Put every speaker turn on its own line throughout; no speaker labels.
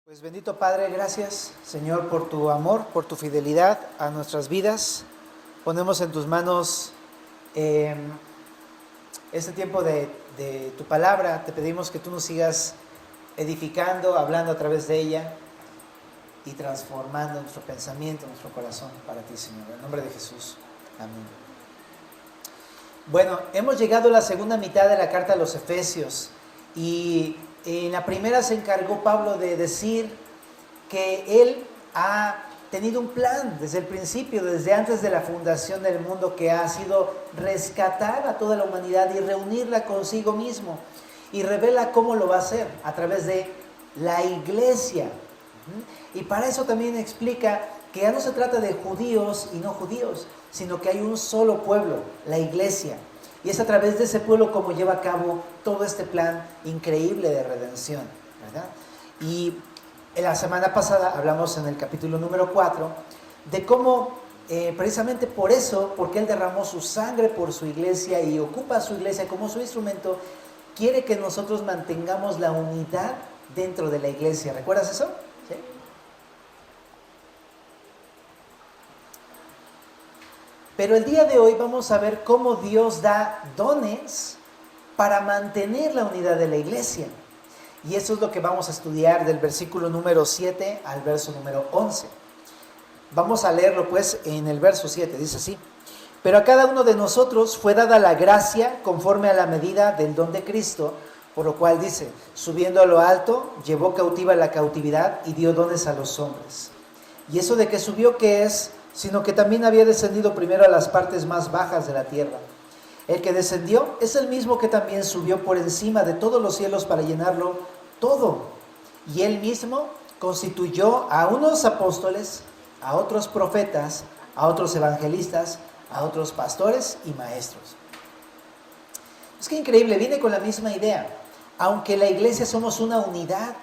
Pues bendito Padre, gracias Señor por tu amor, por tu fidelidad a nuestras vidas. Ponemos en tus manos este tiempo de tu palabra. Te pedimos que tú nos sigas edificando, hablando a través de ella y transformando nuestro pensamiento, nuestro corazón para ti, Señor. En el nombre de Jesús. Amén. Bueno, hemos llegado a la segunda mitad de la carta a los Efesios y en la primera se encargó Pablo de decir que él ha tenido un plan desde el principio, desde antes de la fundación del mundo, que ha sido rescatar a toda la humanidad y reunirla consigo mismo. Y revela cómo lo va a hacer, a través de la iglesia. Y para eso también explica que ya no se trata de judíos y no judíos, sino que hay un solo pueblo, la iglesia. Y es a través de ese pueblo como lleva a cabo todo este plan increíble de redención, ¿verdad? Y en la semana pasada hablamos en el capítulo número 4 de cómo precisamente por eso, porque Él derramó su sangre por su iglesia y ocupa a su iglesia como su instrumento, quiere que nosotros mantengamos la unidad dentro de la iglesia. ¿Recuerdas eso? ¿Sí? Pero el día de hoy vamos a ver cómo Dios da dones para mantener la unidad de la iglesia. Y eso es lo que vamos a estudiar del versículo número 7 al verso número 11. Vamos a leerlo pues en el verso 7, dice así: Pero a cada uno de nosotros fue dada la gracia conforme a la medida del don de Cristo, por lo cual dice, subiendo a lo alto, llevó cautiva la cautividad y dio dones a los hombres. Y eso de que subió, ¿qué es? Sino que también había descendido primero a las partes más bajas de la tierra. El que descendió es el mismo que también subió por encima de todos los cielos para llenarlo todo. Y él mismo constituyó a unos apóstoles, a otros profetas, a otros evangelistas, a otros pastores y maestros. Es que increíble, viene con la misma idea. Aunque la iglesia somos una unidad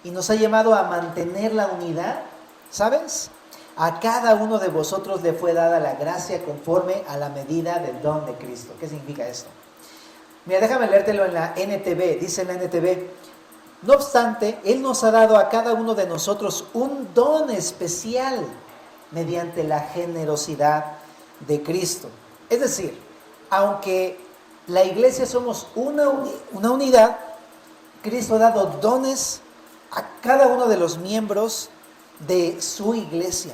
y nos ha llamado a mantener la unidad, ¿sabes? A cada uno de vosotros le fue dada la gracia conforme a la medida del don de Cristo. ¿Qué significa esto? Mira, déjame leértelo en la NTV. Dice en la NTV: No obstante, Él nos ha dado a cada uno de nosotros un don especial mediante la generosidad de Cristo. Es decir, aunque la iglesia somos una unidad, Cristo ha dado dones a cada uno de los miembros de su iglesia.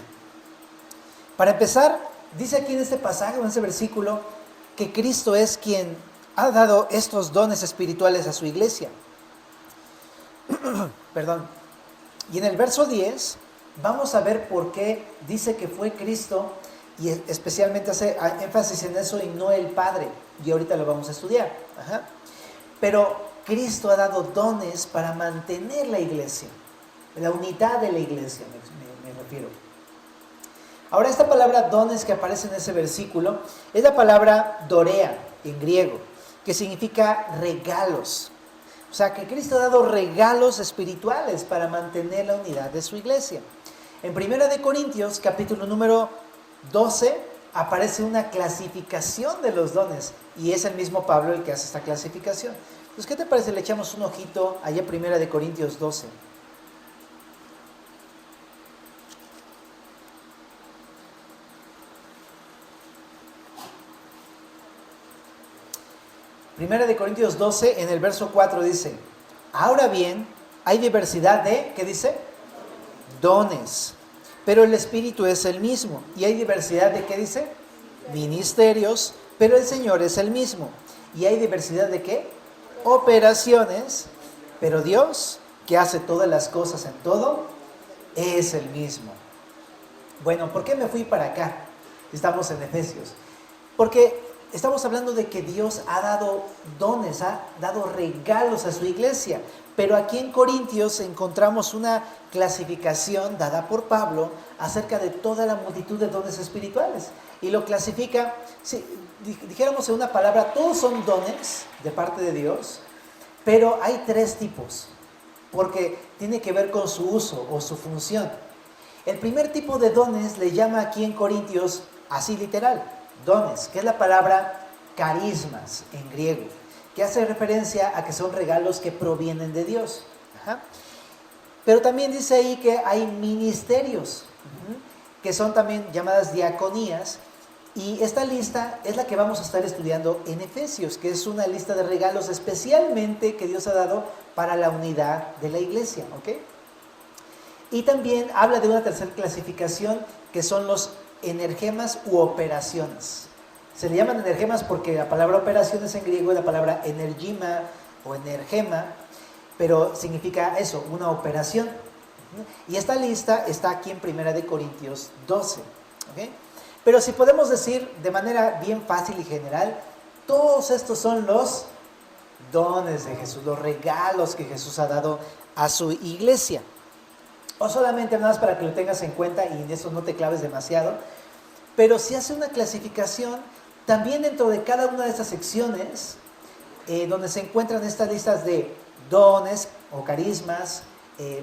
Para empezar, dice aquí en este pasaje, en este versículo, que Cristo es quien ha dado estos dones espirituales a su iglesia. Perdón. Y en el verso 10 vamos a ver por qué dice que fue Cristo, y especialmente hace énfasis en eso y no el Padre. Y ahorita lo vamos a estudiar. Pero Cristo ha dado dones para mantener la iglesia, la unidad de la iglesia, me refiero. Ahora, esta palabra dones que aparece en ese versículo es la palabra dorea en griego, que significa regalos. O sea, que Cristo ha dado regalos espirituales para mantener la unidad de su iglesia. En 1 de Corintios, capítulo número 12, aparece una clasificación de los dones, y es el mismo Pablo el que hace esta clasificación. Pues, ¿qué te parece? Le echamos un ojito allá en 1 de Corintios 12. Primera de Corintios 12, en el verso 4 dice: Ahora bien, hay diversidad de, ¿qué dice? Dones, pero el Espíritu es el mismo. Y hay diversidad de, ¿qué dice? Ministerios, pero el Señor es el mismo. Y hay diversidad de, ¿qué? Operaciones, pero Dios, que hace todas las cosas en todo, es el mismo. Bueno, ¿por qué me fui para acá? Estamos en Efesios. Porque estamos hablando de que Dios ha dado dones, ha dado regalos a su iglesia. Pero aquí en Corintios encontramos una clasificación dada por Pablo acerca de toda la multitud de dones espirituales. Y lo clasifica, si dijéramos en una palabra, todos son dones de parte de Dios, pero hay tres tipos, porque tiene que ver con su uso o su función. El primer tipo de dones le llama aquí en Corintios, así literal, dones, que es la palabra carismas en griego, que hace referencia a que son regalos que provienen de Dios. Pero también dice ahí que hay ministerios, que son también llamadas diaconías. Y esta lista es la que vamos a estar estudiando en Efesios, que es una lista de regalos especialmente que Dios ha dado para la unidad de la iglesia, ¿ok? Y también habla de una tercera clasificación, que son los energemas u operaciones. Se le llaman energemas porque la palabra operaciones en griego es la palabra energema o energema, pero significa eso, una operación. Y esta lista está aquí en 1 Corintios 12, ¿ok? Pero si podemos decir de manera bien fácil y general, todos estos son los dones de Jesús, los regalos que Jesús ha dado a su iglesia. O solamente nada más para que lo tengas en cuenta y en eso no te claves demasiado, pero si hace una clasificación, también dentro de cada una de estas secciones, donde se encuentran estas listas de dones o carismas,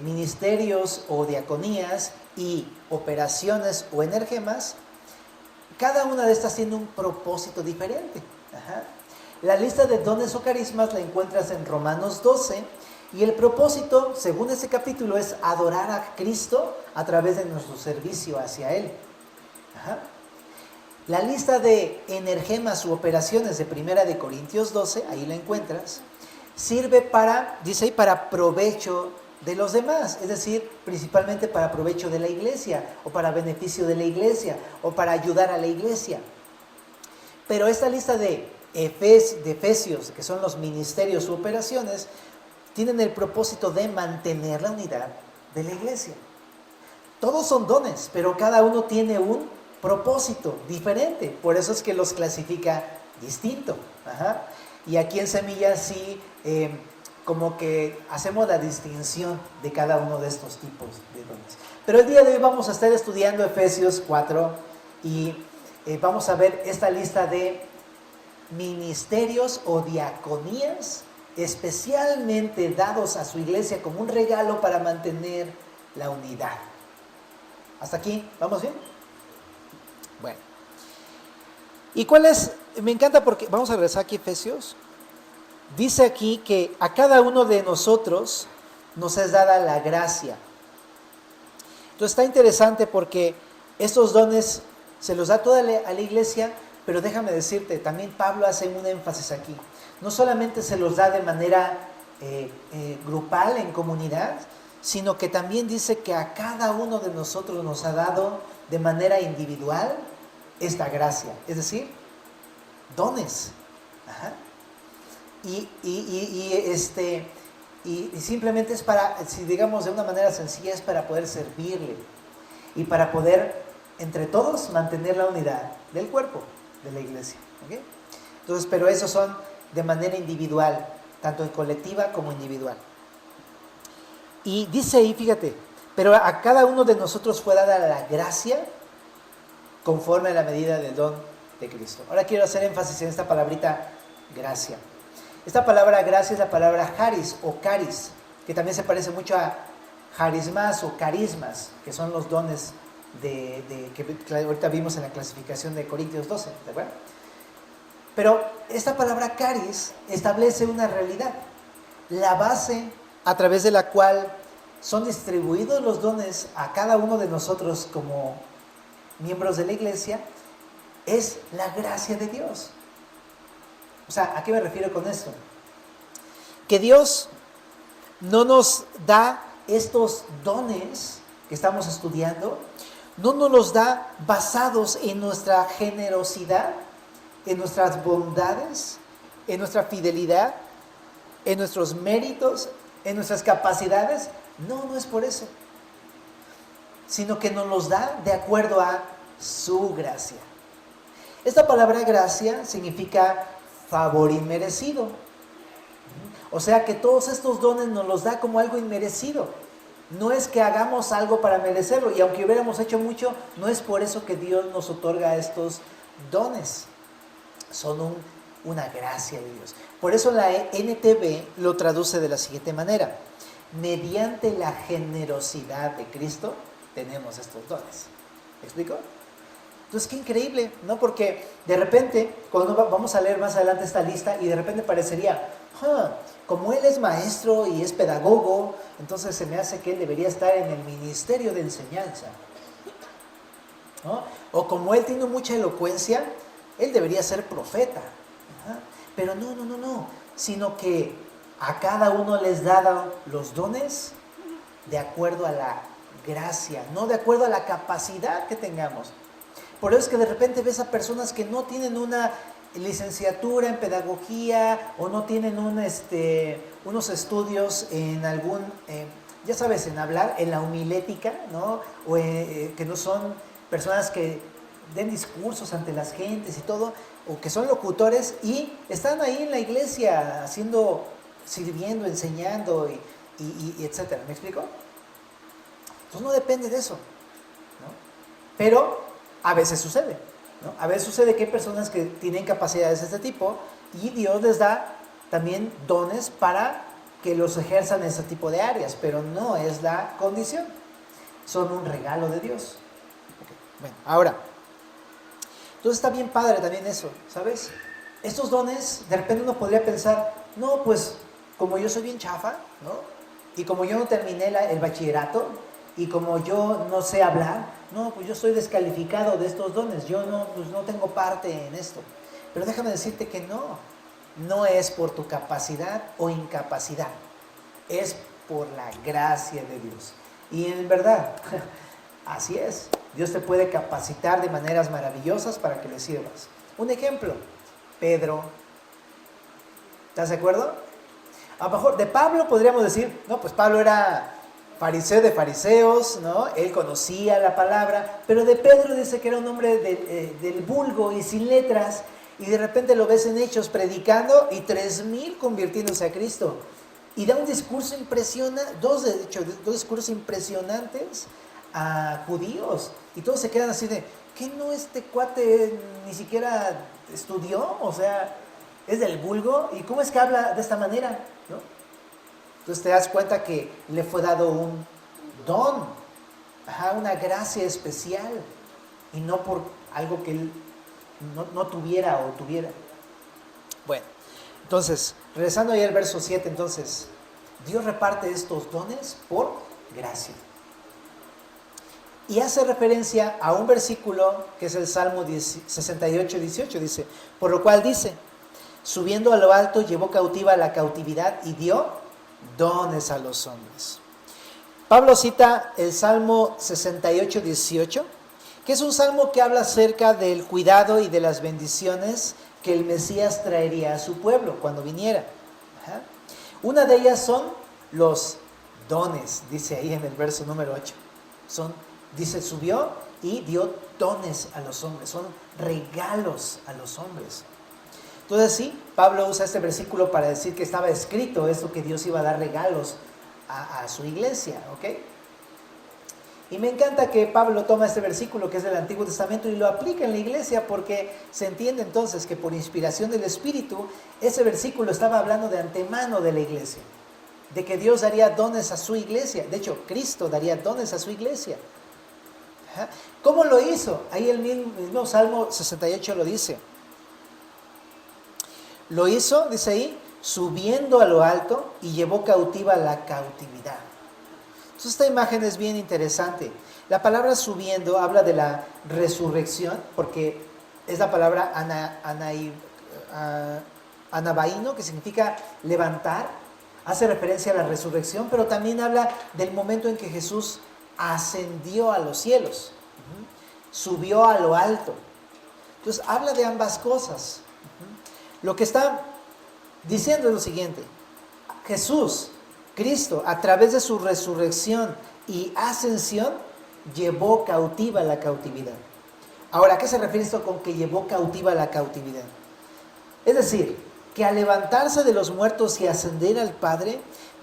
ministerios o diaconías y operaciones o energemas, cada una de estas tiene un propósito diferente. Ajá. La lista de dones o carismas la encuentras en Romanos 12 y el propósito, según ese capítulo, es adorar a Cristo a través de nuestro servicio hacia Él. Ajá. La lista de energemas u operaciones de 1 Corintios 12, ahí la encuentras, sirve para, dice ahí, para provecho de los demás, es decir, principalmente para provecho de la iglesia, o para beneficio de la iglesia, o para ayudar a la iglesia. Pero esta lista de Efesios, que son los ministerios u operaciones, tienen el propósito de mantener la unidad de la iglesia. Todos son dones, pero cada uno tiene un propósito diferente, por eso es que los clasifica distinto. Ajá. Y aquí en Semillas sí, como que hacemos la distinción de cada uno de estos tipos de dones. Pero el día de hoy vamos a estar estudiando Efesios 4 y vamos a ver esta lista de ministerios o diaconías especialmente dados a su iglesia como un regalo para mantener la unidad. ¿Hasta aquí? ¿Vamos bien? Bueno. ¿Y cuál es? Me encanta porque, vamos a regresar aquí a Efesios. Dice aquí que a cada uno de nosotros nos es dada la gracia. Entonces está interesante porque estos dones se los da toda a la iglesia, pero déjame decirte, también Pablo hace un énfasis aquí. No solamente se los da de manera grupal, en comunidad, sino que también dice que a cada uno de nosotros nos ha dado de manera individual esta gracia, es decir, dones. Ajá. Y simplemente es para, si digamos de una manera sencilla, es para poder servirle y para poder entre todos mantener la unidad del cuerpo de la iglesia. ¿Okay? Entonces, pero esos son de manera individual, tanto en colectiva como individual. Y dice ahí, fíjate, pero a cada uno de nosotros fue dada la gracia conforme a la medida del don de Cristo. Ahora quiero hacer énfasis en esta palabrita gracia. Esta palabra gracia es la palabra charis o caris, que también se parece mucho a charismas o carismas, que son los dones que ahorita vimos en la clasificación de Corintios 12, ¿de acuerdo? Pero esta palabra caris establece una realidad, la base a través de la cual son distribuidos los dones a cada uno de nosotros como miembros de la iglesia, es la gracia de Dios. O sea, ¿a qué me refiero con esto? Que Dios no nos da estos dones que estamos estudiando, no nos los da basados en nuestra generosidad, en nuestras bondades, en nuestra fidelidad, en nuestros méritos, en nuestras capacidades. No es por eso, sino que nos los da de acuerdo a su gracia. Esta palabra gracia significa favor inmerecido. O sea que todos estos dones nos los da como algo inmerecido. No es que hagamos algo para merecerlo, y aunque hubiéramos hecho mucho, no es por eso que Dios nos otorga estos dones. Son una gracia de Dios. Por eso la NTV lo traduce de la siguiente manera: mediante la generosidad de Cristo tenemos estos dones. ¿Me explico? Entonces, qué increíble, ¿no? Porque de repente, cuando vamos a leer más adelante esta lista, y de repente parecería, como él es maestro y es pedagogo, entonces se me hace que él debería estar en el ministerio de enseñanza, ¿no? O como él tiene mucha elocuencia, él debería ser profeta. Pero no, sino que a cada uno les dado los dones de acuerdo a la gracia, no de acuerdo a la capacidad que tengamos. Por eso es que de repente ves a personas que no tienen una licenciatura en pedagogía o no tienen unos estudios en algún, ya sabes, en hablar, en la homilética, ¿no? O que no son personas que den discursos ante las gentes y todo, o que son locutores y están ahí en la iglesia haciendo, sirviendo, enseñando y etcétera. ¿Me explico? Entonces no depende de eso, ¿no? Pero a veces sucede, ¿no? A veces sucede que hay personas que tienen capacidades de este tipo y Dios les da también dones para que los ejerzan en ese tipo de áreas, pero no es la condición. Son un regalo de Dios. Okay. Bueno, ahora, entonces está bien padre también eso, ¿sabes? Estos dones, de repente uno podría pensar, no, pues como yo soy bien chafa, ¿no? Y como yo no terminé el bachillerato, y como yo no sé hablar, no, pues yo estoy descalificado de estos dones, yo pues no tengo parte en esto. Pero déjame decirte que no es por tu capacidad o incapacidad, es por la gracia de Dios. Y en verdad, así es, Dios te puede capacitar de maneras maravillosas para que le sirvas. Un ejemplo, Pedro, ¿estás de acuerdo? A lo mejor de Pablo podríamos decir, no, pues Pablo era fariseo de fariseos, ¿no? Él conocía la palabra, pero de Pedro dice que era un hombre del vulgo y sin letras, y de repente lo ves en Hechos predicando y 3,000 convirtiéndose a Cristo. Y da un discurso impresionante, dos discursos impresionantes a judíos, y todos se quedan así de, ¿qué no este cuate ni siquiera estudió? O sea, es del vulgo, ¿y cómo es que habla de esta manera? ¿No? Entonces te das cuenta que le fue dado un don, una gracia especial, y no por algo que él no tuviera o tuviera. Bueno, entonces, regresando ahí al verso 7, entonces, Dios reparte estos dones por gracia. Y hace referencia a un versículo que es el Salmo 68, 18, dice, por lo cual dice, subiendo a lo alto llevó cautiva la cautividad y dio dones a los hombres. Pablo cita el Salmo 68, 18, que es un salmo que habla acerca del cuidado y de las bendiciones que el Mesías traería a su pueblo cuando viniera. Una de ellas son los dones, dice ahí en el verso número 8. Dice, subió y dio dones a los hombres, son regalos a los hombres. Entonces sí, Pablo usa este versículo para decir que estaba escrito esto, que Dios iba a dar regalos a su iglesia, ¿ok? Y me encanta que Pablo toma este versículo que es del Antiguo Testamento y lo aplica en la iglesia, porque se entiende entonces que por inspiración del Espíritu, ese versículo estaba hablando de antemano de la iglesia, de que Dios daría dones a su iglesia. De hecho, Cristo daría dones a su iglesia. ¿Cómo lo hizo? Ahí el mismo Salmo 68 lo dice. Lo hizo, dice ahí, subiendo a lo alto y llevó cautiva la cautividad. Entonces esta imagen es bien interesante. La palabra subiendo habla de la resurrección, porque es la palabra anabaino, que significa levantar. Hace referencia a la resurrección, pero también habla del momento en que Jesús ascendió a los cielos, subió a lo alto. Entonces habla de ambas cosas. Lo que está diciendo es lo siguiente: Jesús, Cristo, a través de su resurrección y ascensión, llevó cautiva la cautividad. Ahora, ¿a qué se refiere esto con que llevó cautiva la cautividad? Es decir, que al levantarse de los muertos y ascender al Padre,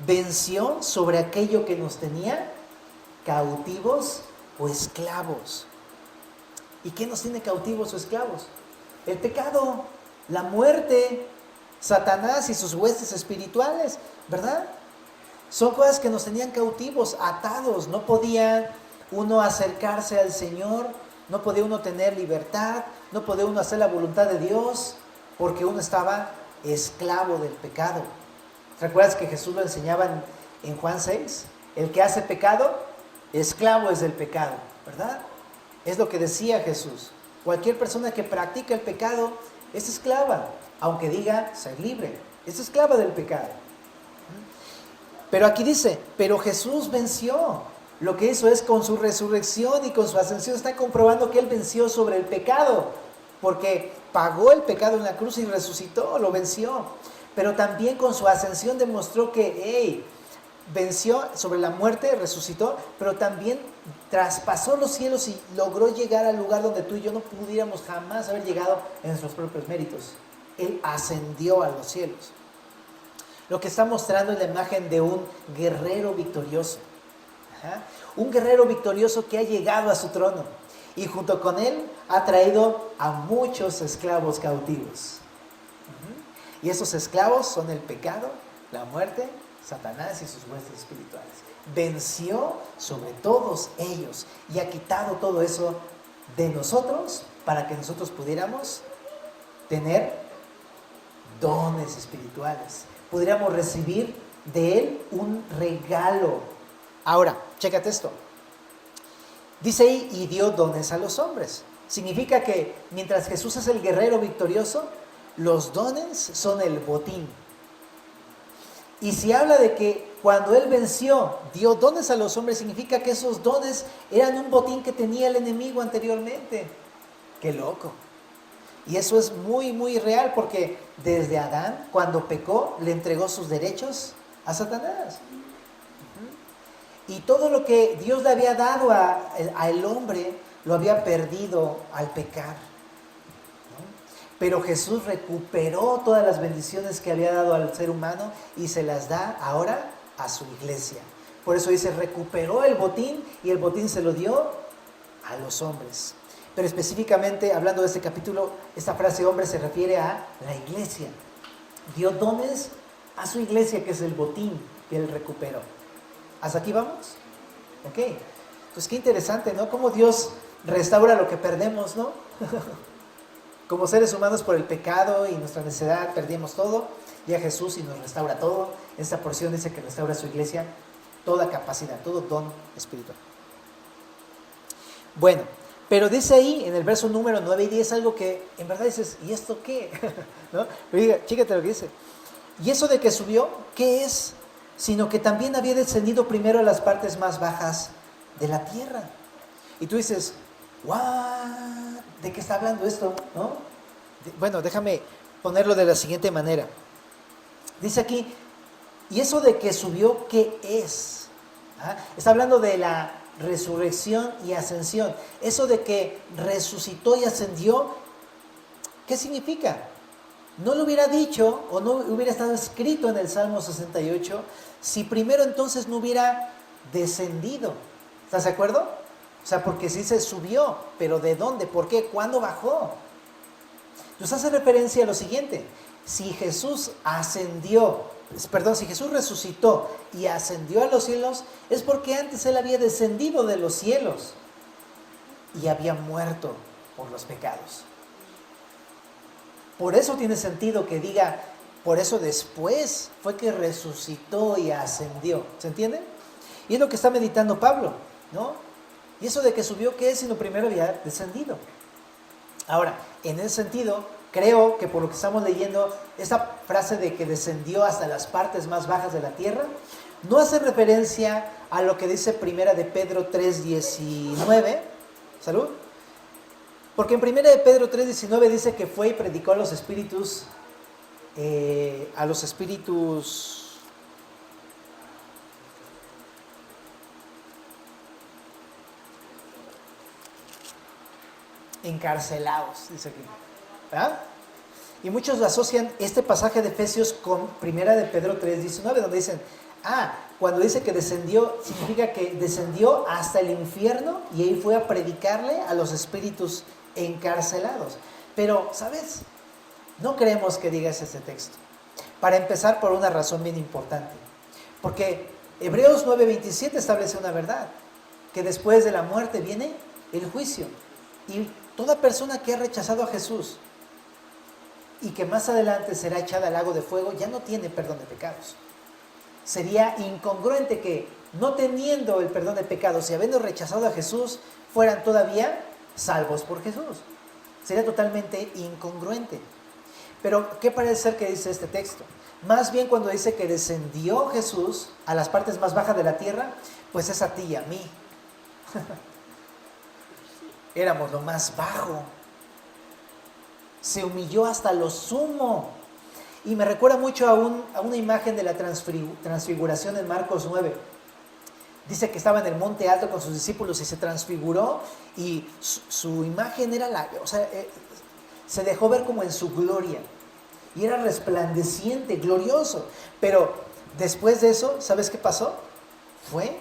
venció sobre aquello que nos tenía cautivos o esclavos. ¿Y qué nos tiene cautivos o esclavos? El pecado, la muerte, Satanás y sus huestes espirituales, ¿verdad? Son cosas que nos tenían cautivos, atados. No podía uno acercarse al Señor, no podía uno tener libertad, no podía uno hacer la voluntad de Dios, porque uno estaba esclavo del pecado. ¿Recuerdas que Jesús lo enseñaba en Juan 6? El que hace pecado, esclavo es del pecado, ¿verdad? Es lo que decía Jesús. Cualquier persona que practica el pecado es esclava, aunque diga ser libre, es esclava del pecado. Pero aquí dice, pero Jesús venció. Lo que hizo es con su resurrección y con su ascensión está comprobando que Él venció sobre el pecado, porque pagó el pecado en la cruz y resucitó, lo venció. Pero también con su ascensión demostró que, venció sobre la muerte, resucitó, pero también traspasó los cielos y logró llegar al lugar donde tú y yo no pudiéramos jamás haber llegado en nuestros propios méritos. Él ascendió a los cielos. Lo que está mostrando es la imagen de un guerrero victorioso. Un guerrero victorioso que ha llegado a su trono y junto con él ha traído a muchos esclavos cautivos. Y esos esclavos son el pecado, la muerte, Satanás y sus huestes espirituales. Venció sobre todos ellos y ha quitado todo eso de nosotros para que nosotros pudiéramos tener dones espirituales. Pudiéramos recibir de Él un regalo. Ahora, chécate esto. Dice ahí, y dio dones a los hombres. Significa que mientras Jesús es el guerrero victorioso, los dones son el botín. Y si habla de que cuando Él venció, dio dones a los hombres, significa que esos dones eran un botín que tenía el enemigo anteriormente. ¡Qué loco! Y eso es muy, muy real porque desde Adán, cuando pecó, le entregó sus derechos a Satanás. Y todo lo que Dios le había dado al hombre, lo había perdido al pecar. Pero Jesús recuperó todas las bendiciones que había dado al ser humano y se las da ahora a su iglesia. Por eso dice, recuperó el botín y el botín se lo dio a los hombres. Pero específicamente, hablando de este capítulo, esta frase hombre se refiere a la iglesia. Dio dones a su iglesia, que es el botín que Él recuperó. ¿Hasta aquí vamos? Ok. Pues qué interesante, ¿no? Cómo Dios restaura lo que perdemos, ¿no? Como seres humanos por el pecado y nuestra necedad perdimos todo. Ya Jesús y nos restaura todo. Esta porción dice que restaura a su iglesia toda capacidad, todo don espiritual. Bueno, pero dice ahí en el verso número 9 y 10 algo que en verdad dices, ¿y esto qué? ¿No? Pero diga, chécate lo que dice. ¿Y eso de que subió, qué es? Sino que también había descendido primero a las partes más bajas de la tierra. Y tú dices, ¿what? ¿De qué está hablando esto? ¿No? Bueno, déjame ponerlo de la siguiente manera. Dice aquí, ¿y eso de que subió, qué es? Está hablando de la resurrección y ascensión. Eso de que resucitó y ascendió, ¿qué significa? No lo hubiera dicho o no hubiera estado escrito en el Salmo 68 si primero entonces no hubiera descendido. ¿Estás de acuerdo? O sea, porque sí se subió, pero ¿de dónde? ¿Por qué? ¿Cuándo bajó? Entonces hace referencia a lo siguiente. Si Jesús si Jesús resucitó y ascendió a los cielos, es porque antes Él había descendido de los cielos y había muerto por los pecados. Por eso tiene sentido que diga, por eso después fue que resucitó y ascendió. ¿Se entiende? Y es lo que está meditando Pablo, ¿no? Y eso de que subió, ¿qué es? Sino primero había descendido. Ahora, en ese sentido, creo que por lo que estamos leyendo, esta frase de que descendió hasta las partes más bajas de la tierra, no hace referencia a lo que dice primera de Pedro 3:19. ¿Salud? Porque en primera de Pedro 3:19 dice que fue y predicó a los espíritus encarcelados, dice aquí. ¿Verdad? Y muchos asocian este pasaje de Efesios con primera de Pedro 3:19, donde dicen, cuando dice que descendió, significa que descendió hasta el infierno y ahí fue a predicarle a los espíritus encarcelados. Pero, ¿sabes? No creemos que digas este texto. Para empezar, por una razón bien importante. Porque Hebreos 9:27 establece una verdad, que después de la muerte viene el juicio. Y toda persona que ha rechazado a Jesús y que más adelante será echada al lago de fuego, ya no tiene perdón de pecados. Sería incongruente que, no teniendo el perdón de pecados y habiendo rechazado a Jesús, fueran todavía salvos por Jesús. Sería totalmente incongruente. Pero, ¿qué parece ser que dice este texto? Más bien cuando dice que descendió Jesús a las partes más bajas de la tierra, pues es a ti y a mí. Éramos lo más bajo. Se humilló hasta lo sumo. Y me recuerda mucho a una imagen de la transfiguración en Marcos 9. Dice que estaba en el monte alto con sus discípulos y se transfiguró y su imagen era se dejó ver como en su gloria. Y era resplandeciente, glorioso. Pero después de eso, ¿sabes qué pasó?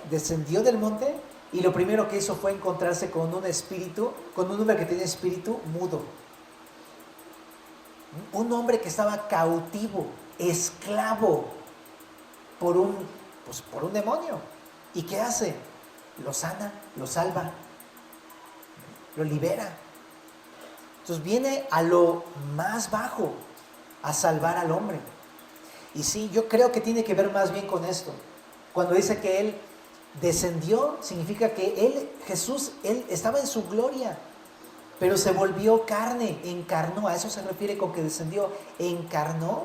Descendió del monte y lo primero que hizo fue encontrarse con un hombre que tenía espíritu mudo. Un hombre que estaba cautivo, esclavo por un demonio. ¿Y qué hace? Lo sana, lo salva, lo libera. Entonces viene a lo más bajo a salvar al hombre. Y sí, yo creo que tiene que ver más bien con esto. Cuando dice que Él descendió, significa que Jesús estaba en su gloria, pero se volvió carne, encarnó. A eso se refiere con que descendió, encarnó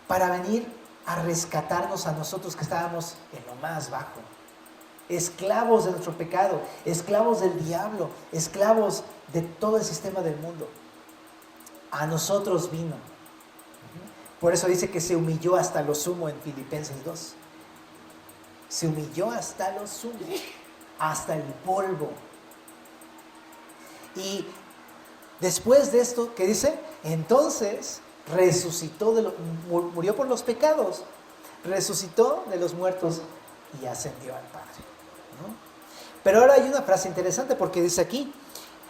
para venir a rescatarnos a nosotros que estábamos en lo más bajo. Esclavos de nuestro pecado, esclavos del diablo, esclavos de todo el sistema del mundo. A nosotros vino. Por eso dice que se humilló hasta lo sumo en Filipenses 2. Se humilló hasta lo sumo, hasta el polvo. Y después de esto, ¿qué dice? Entonces resucitó, murió por los pecados, resucitó de los muertos y ascendió al Padre, ¿no? Pero ahora hay una frase interesante porque dice aquí,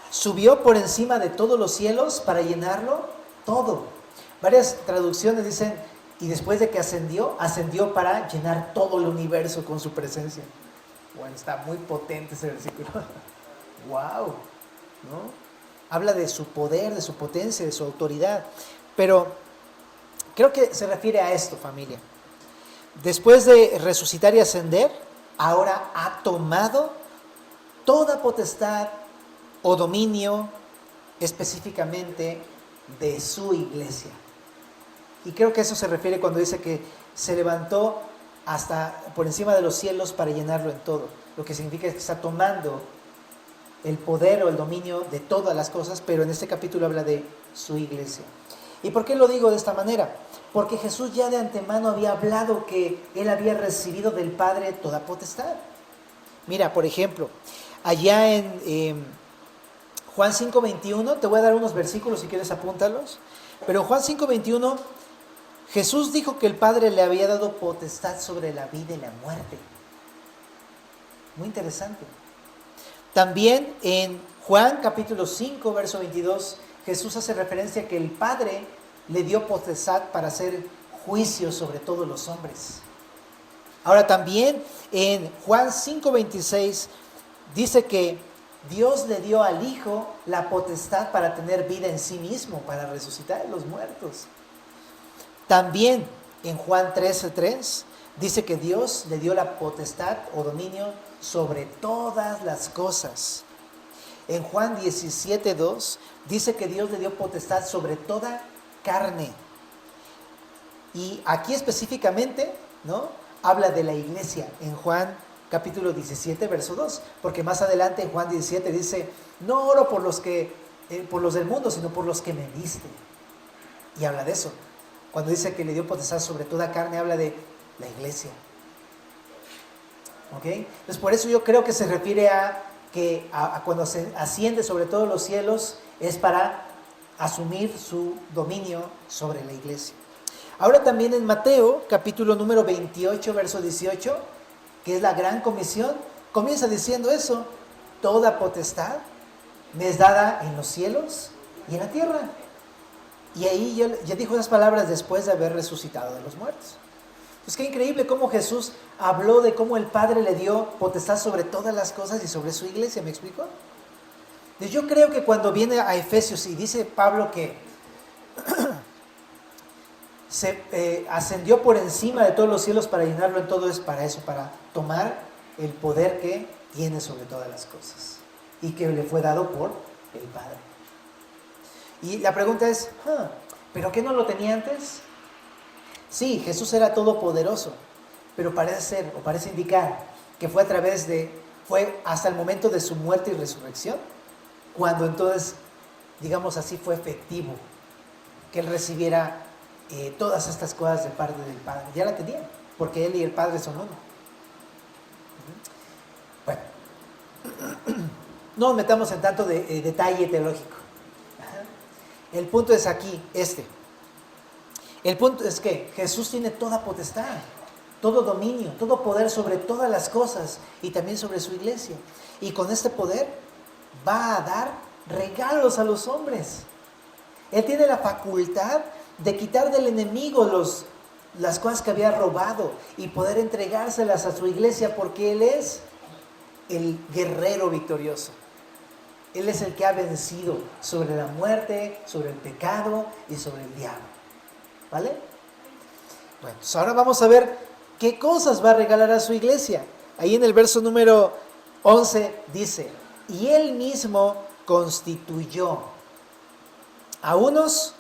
subió por encima de todos los cielos para llenarlo todo. Varias traducciones dicen, y después de que ascendió para llenar todo el universo con su presencia. Bueno, está muy potente ese versículo. ¡Wow! ¿No? Habla de su poder, de su potencia, de su autoridad. Pero creo que se refiere a esto, familia. Después de resucitar y ascender, ahora ha tomado toda potestad o dominio específicamente de su iglesia. Y creo que eso se refiere cuando dice que se levantó hasta por encima de los cielos para llenarlo en todo. Lo que significa es que está tomando el poder o el dominio de todas las cosas, pero en este capítulo habla de su iglesia. ¿Y por qué lo digo de esta manera? Porque Jesús ya de antemano había hablado que Él había recibido del Padre toda potestad. Mira, por ejemplo, allá en Juan 5:21, te voy a dar unos versículos si quieres apúntalos, pero en Juan 5:21 Jesús dijo que el Padre le había dado potestad sobre la vida y la muerte. Muy interesante. También en Juan capítulo 5, verso 22, Jesús hace referencia a que el Padre le dio potestad para hacer juicio sobre todos los hombres. Ahora también en Juan 5:26 dice que Dios le dio al Hijo la potestad para tener vida en sí mismo, para resucitar a los muertos. También en Juan 13:3 dice que Dios le dio la potestad o dominio sobre todas las cosas. En Juan 17:2 dice que Dios le dio potestad sobre toda carne. Y aquí específicamente, ¿no?, habla de la iglesia en Juan capítulo 17, verso 2. Porque más adelante en Juan 17 dice, no oro por los del mundo, sino por los que me diste. Y habla de eso. Cuando dice que le dio potestad sobre toda carne, habla de la iglesia. ¿Ok? Entonces por eso yo creo que se refiere a cuando se asciende sobre todos los cielos, es para asumir su dominio sobre la iglesia. Ahora también en Mateo, capítulo número 28, verso 18, que es la gran comisión, comienza diciendo eso, toda potestad me es dada en los cielos y en la tierra. Y ahí ya dijo esas palabras después de haber resucitado de los muertos. Pues qué increíble cómo Jesús habló de cómo el Padre le dio potestad sobre todas las cosas y sobre su iglesia, ¿me explico? Yo creo que cuando viene a Efesios y dice Pablo que ascendió por encima de todos los cielos para llenarlo en todo, es para eso, para tomar el poder que tiene sobre todas las cosas y que le fue dado por el Padre. Y la pregunta es, ¿pero qué no lo tenía antes? Sí, Jesús era todopoderoso, pero parece indicar que fue fue hasta el momento de su muerte y resurrección, cuando entonces, digamos así, fue efectivo que Él recibiera todas estas cosas de parte del Padre. Ya la tenía, porque Él y el Padre son uno. Bueno, no nos metamos en tanto detalle teológico. El punto es aquí, El punto es que Jesús tiene toda potestad, todo dominio, todo poder sobre todas las cosas y también sobre su iglesia. Y con este poder va a dar regalos a los hombres. Él tiene la facultad de quitar del enemigo las cosas que había robado y poder entregárselas a su iglesia, porque Él es el guerrero victorioso. Él es el que ha vencido sobre la muerte, sobre el pecado y sobre el diablo. ¿Vale? Bueno, pues ahora vamos a ver qué cosas va a regalar a su iglesia. Ahí en el verso número 11 dice, y Él mismo constituyó a unos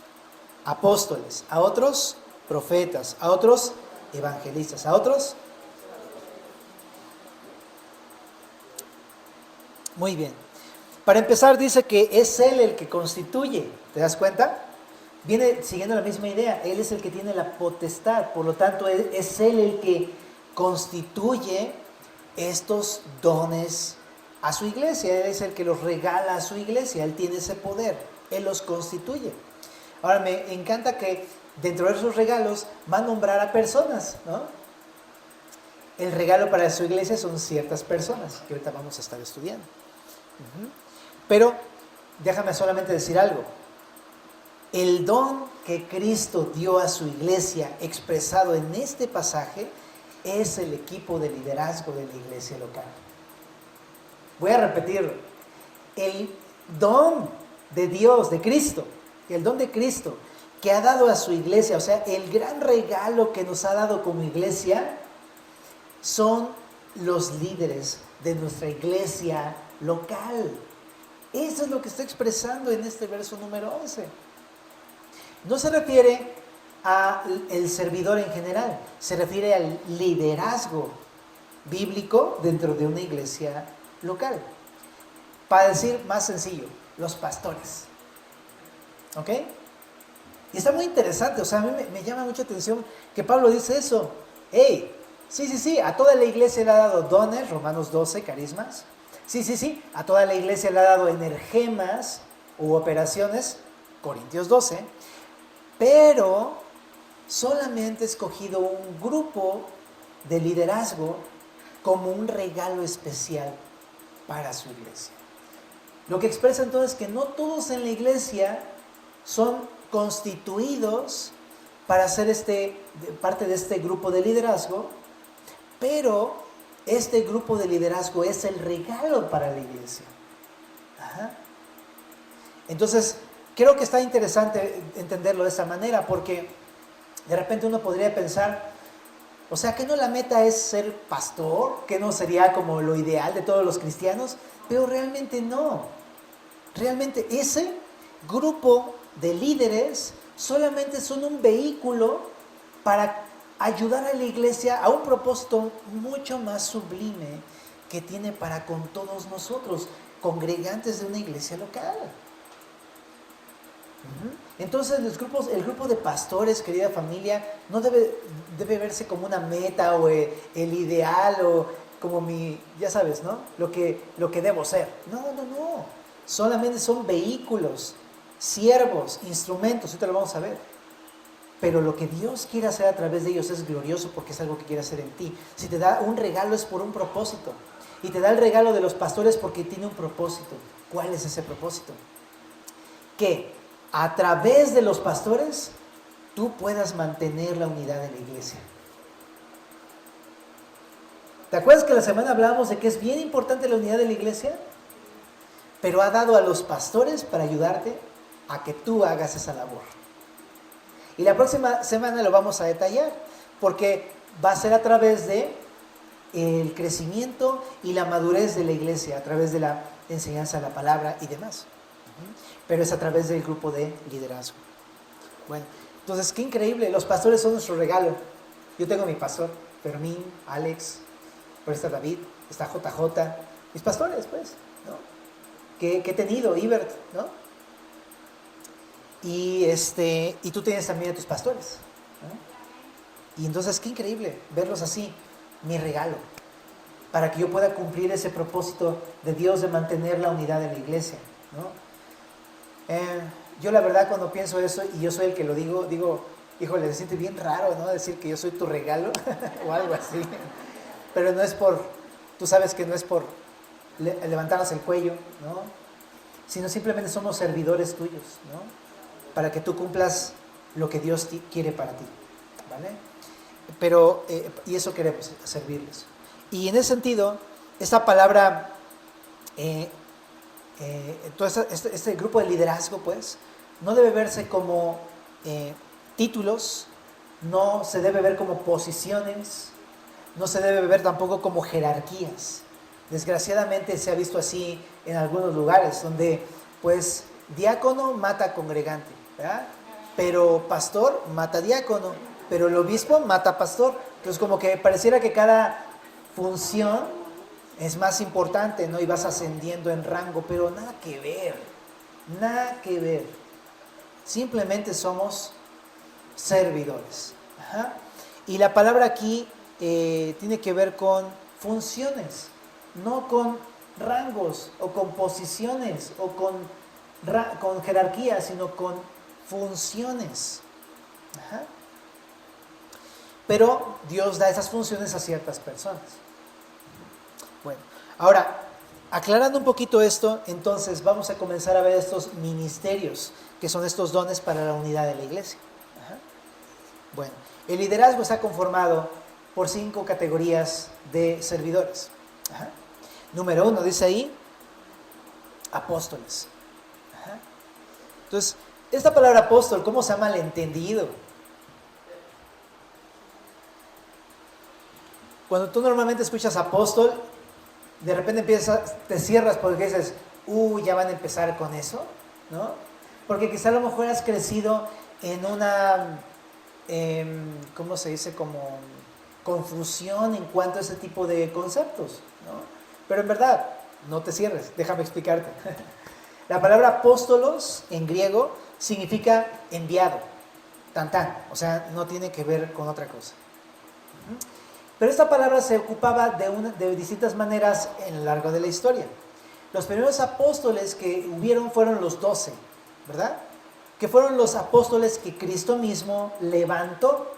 apóstoles, a otros profetas, a otros evangelistas, a otros... Muy bien. Para empezar dice que es Él el que constituye. ¿Te das cuenta? Viene siguiendo la misma idea. Él es el que tiene la potestad. Por lo tanto, es Él el que constituye estos dones a su iglesia. Él es el que los regala a su iglesia. Él tiene ese poder. Él los constituye. Ahora, me encanta que dentro de esos regalos va a nombrar a personas, ¿no? El regalo para su iglesia son ciertas personas que ahorita vamos a estar estudiando. Pero déjame solamente decir algo. El don que Cristo dio a su iglesia expresado en este pasaje es el equipo de liderazgo de la iglesia local. Voy a repetirlo. El don de Dios, de Cristo, el don de Cristo que ha dado a su iglesia, o sea, el gran regalo que nos ha dado como iglesia, son los líderes de nuestra iglesia local. Eso es lo que está expresando en este verso número 11. No se refiere al servidor en general, se refiere al liderazgo bíblico dentro de una iglesia local. Para decir más sencillo, los pastores. ¿Ok? Y está muy interesante, o sea, a mí me llama mucha atención que Pablo dice eso. ¡Hey! Sí, a toda la iglesia le ha dado dones, Romanos 12, carismas. Sí, a toda la iglesia le ha dado energemas u operaciones, Corintios 12. Pero solamente ha escogido un grupo de liderazgo como un regalo especial para su iglesia. Lo que expresa entonces que no todos en la iglesia son constituidos para ser parte de este grupo de liderazgo, pero este grupo de liderazgo es el regalo para la iglesia. Entonces, creo que está interesante entenderlo de esa manera, porque de repente uno podría pensar, o sea, ¿que no la meta es ser pastor? ¿Que no sería como lo ideal de todos los cristianos? Pero realmente no. Realmente ese grupo de líderes solamente son un vehículo para ayudar a la iglesia a un propósito mucho más sublime que tiene para con todos nosotros, congregantes de una iglesia local. Entonces el grupo de pastores, querida familia, no debe verse como una meta o el ideal o como ya sabes, ¿no? Lo que debo ser. No. Solamente son vehículos, siervos, instrumentos, ahorita lo vamos a ver. Pero lo que Dios quiere hacer a través de ellos es glorioso porque es algo que quiere hacer en ti. Si te da un regalo es por un propósito. Y te da el regalo de los pastores porque tiene un propósito. ¿Cuál es ese propósito? Que a través de los pastores tú puedas mantener la unidad de la iglesia. ¿Te acuerdas que la semana hablábamos de que es bien importante la unidad de la iglesia? Pero ha dado a los pastores para ayudarte a que tú hagas esa labor. Y la próxima semana lo vamos a detallar, porque va a ser a través de el crecimiento y la madurez de la iglesia, a través de la enseñanza de la palabra y demás. Pero es a través del grupo de liderazgo. Bueno, entonces qué increíble, los pastores son nuestro regalo. Yo tengo mi pastor, Fermín, Alex, por está David, está JJ, mis pastores, pues, ¿no? Que he tenido, Ibert, ¿no? Y tú tienes también a tus pastores, ¿no? Y entonces qué increíble verlos así, mi regalo, para que yo pueda cumplir ese propósito de Dios de mantener la unidad de la iglesia, ¿no? Yo la verdad cuando pienso eso, y yo soy el que lo digo, híjole, se siente bien raro, ¿no? Decir que yo soy tu regalo o algo así. Pero no es por, tú sabes que no es por levantarnos el cuello, ¿no? Sino simplemente somos servidores tuyos, ¿no? Para que tú cumplas lo que Dios quiere para ti, ¿vale? Pero, y eso queremos, servirles. Y en ese sentido, esta palabra, todo este grupo de liderazgo, pues, no debe verse como títulos, no se debe ver como posiciones, no se debe ver tampoco como jerarquías. Desgraciadamente se ha visto así en algunos lugares, donde, pues, diácono mata congregante, ¿verdad? Pero pastor mata diácono, pero el obispo mata pastor. Entonces, como que pareciera que cada función es más importante, ¿no? Y vas ascendiendo en rango, pero nada que ver, nada que ver. Simplemente somos servidores. Ajá. Y la palabra aquí tiene que ver con funciones, no con rangos o con posiciones o con jerarquías, sino con funciones. Ajá. Pero Dios da esas funciones a ciertas personas. Bueno, ahora, aclarando un poquito esto, entonces vamos a comenzar a ver estos ministerios, que son estos dones para la unidad de la iglesia. Ajá. Bueno, el liderazgo está conformado por 5 categorías de servidores. Ajá. Número 1, dice ahí, apóstoles. Ajá. Entonces, esta palabra apóstol, ¿cómo se ha malentendido? Cuando tú normalmente escuchas apóstol, de repente te cierras porque dices, ya van a empezar con eso, ¿no? Porque quizá a lo mejor has crecido en una, ¿cómo se dice? Como confusión en cuanto a ese tipo de conceptos, ¿no? Pero en verdad, no te cierres, déjame explicarte. La palabra apóstolos en griego significa enviado, o sea, no tiene que ver con otra cosa. Pero esta palabra se ocupaba de distintas maneras en lo largo de la historia. Los primeros apóstoles que hubieron fueron los 12, ¿verdad? Que fueron los apóstoles que Cristo mismo levantó,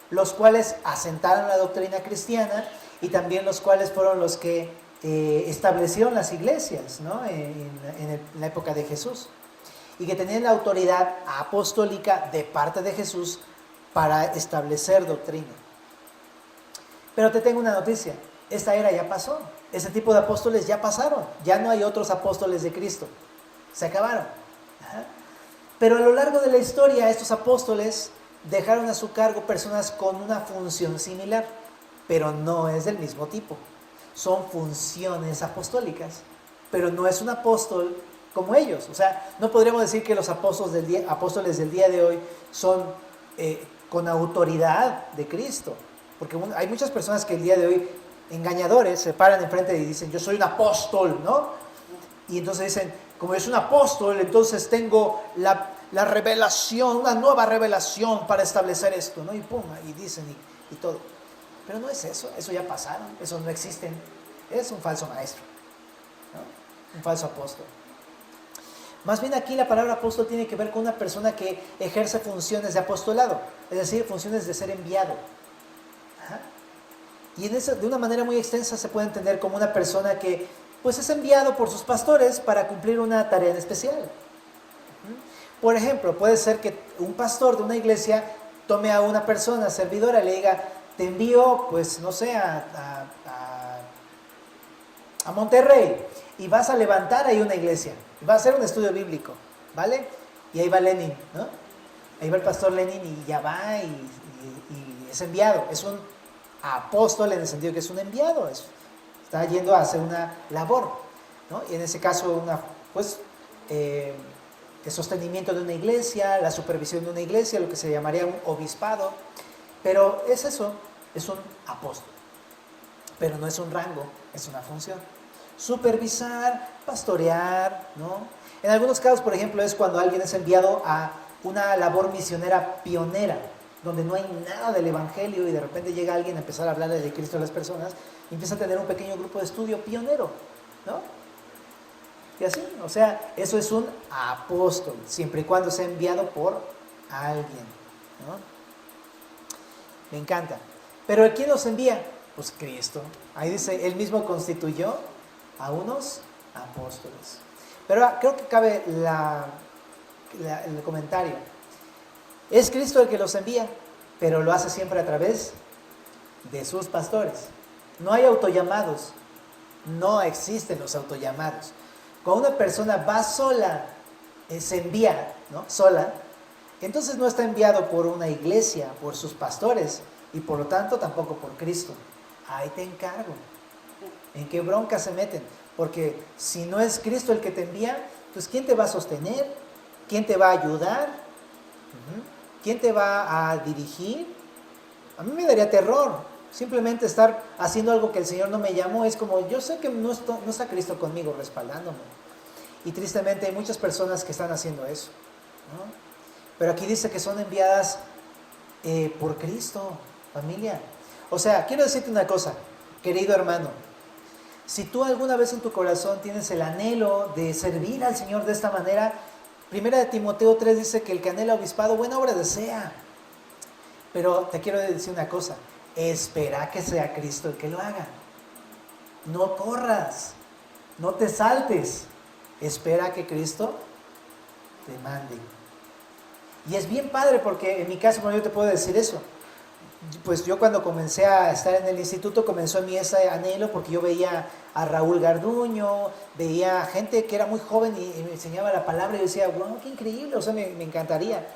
los cuales asentaron la doctrina cristiana y también los cuales fueron los que establecieron las iglesias, ¿no? En la época de Jesús. Y que tenían la autoridad apostólica de parte de Jesús para establecer doctrina. Pero te tengo una noticia, esta era ya pasó, ese tipo de apóstoles ya pasaron, ya no hay otros apóstoles de Cristo, se acabaron. Ajá. Pero a lo largo de la historia estos apóstoles dejaron a su cargo personas con una función similar, pero no es del mismo tipo, son funciones apostólicas, pero no es un apóstol como ellos. O sea, no podríamos decir que los apóstoles del día de hoy son con autoridad de Cristo. Porque hay muchas personas que el día de hoy, engañadores, se paran enfrente y dicen, yo soy un apóstol, ¿no? Y entonces dicen, como yo soy un apóstol, entonces tengo la revelación, una nueva revelación para establecer esto, ¿no? Y pum, y dicen y todo. Pero no es eso ya pasaron, eso no existe. Es un falso maestro, ¿no? Un falso apóstol. Más bien aquí la palabra apóstol tiene que ver con una persona que ejerce funciones de apostolado, es decir, funciones de ser enviado. Ajá. Y de una manera muy extensa se puede entender como una persona que pues es enviado por sus pastores para cumplir una tarea en especial. Por ejemplo, puede ser que un pastor de una iglesia tome a una persona servidora y le diga, te envío, pues no sé, a Monterrey y vas a levantar ahí una iglesia, vas a hacer un estudio bíblico, ¿vale? Y ahí va Lenin, ¿no? ahí va el pastor Lenin y ya va y es enviado. Es un apóstol en el sentido que es un enviado, está yendo a hacer una labor, ¿no? Y en ese caso, el sostenimiento de una iglesia, la supervisión de una iglesia, lo que se llamaría un obispado. Pero es eso, es un apóstol. Pero no es un rango, es una función. Supervisar, pastorear, ¿no? En algunos casos, por ejemplo, es cuando alguien es enviado a una labor misionera pionera, donde no hay nada del evangelio y de repente llega alguien a empezar a hablarle de Cristo a las personas y empieza a tener un pequeño grupo de estudio pionero, ¿no? Y así, o sea, eso es un apóstol, siempre y cuando sea enviado por alguien, ¿no? Me encanta. Pero ¿quién los envía? Pues Cristo. Ahí dice, Él mismo constituyó a unos apóstoles. Pero creo que cabe el comentario. Es Cristo el que los envía, pero lo hace siempre a través de sus pastores. No hay autollamados, no existen los autollamados. Cuando una persona va sola, se envía, ¿no? Sola, entonces no está enviado por una iglesia, por sus pastores, y por lo tanto tampoco por Cristo. Ahí te encargo. ¿En qué bronca se meten? Porque si no es Cristo el que te envía, pues ¿quién te va a sostener? ¿Quién te va a ayudar? ¿Quién te va a dirigir? A mí me daría terror. Simplemente estar haciendo algo que el Señor no me llamó. Es como, yo sé que no está Cristo conmigo respaldándome. Y tristemente hay muchas personas que están haciendo eso, ¿no? Pero aquí dice que son enviadas por Cristo, familia. O sea, quiero decirte una cosa, querido hermano. Si tú alguna vez en tu corazón tienes el anhelo de servir al Señor de esta manera, 1 Timoteo 3 dice que el que anhela obispado, buena obra desea. Pero te quiero decir una cosa, espera que sea Cristo el que lo haga. No corras, no te saltes, espera que Cristo te mande. Y es bien padre porque en mi caso, bueno, yo te puedo decir eso. Pues yo cuando comencé a estar en el instituto comenzó en mí ese anhelo porque yo veía a Raúl Garduño, veía gente que era muy joven y me enseñaba la palabra y yo decía, wow, qué increíble, o sea, me encantaría.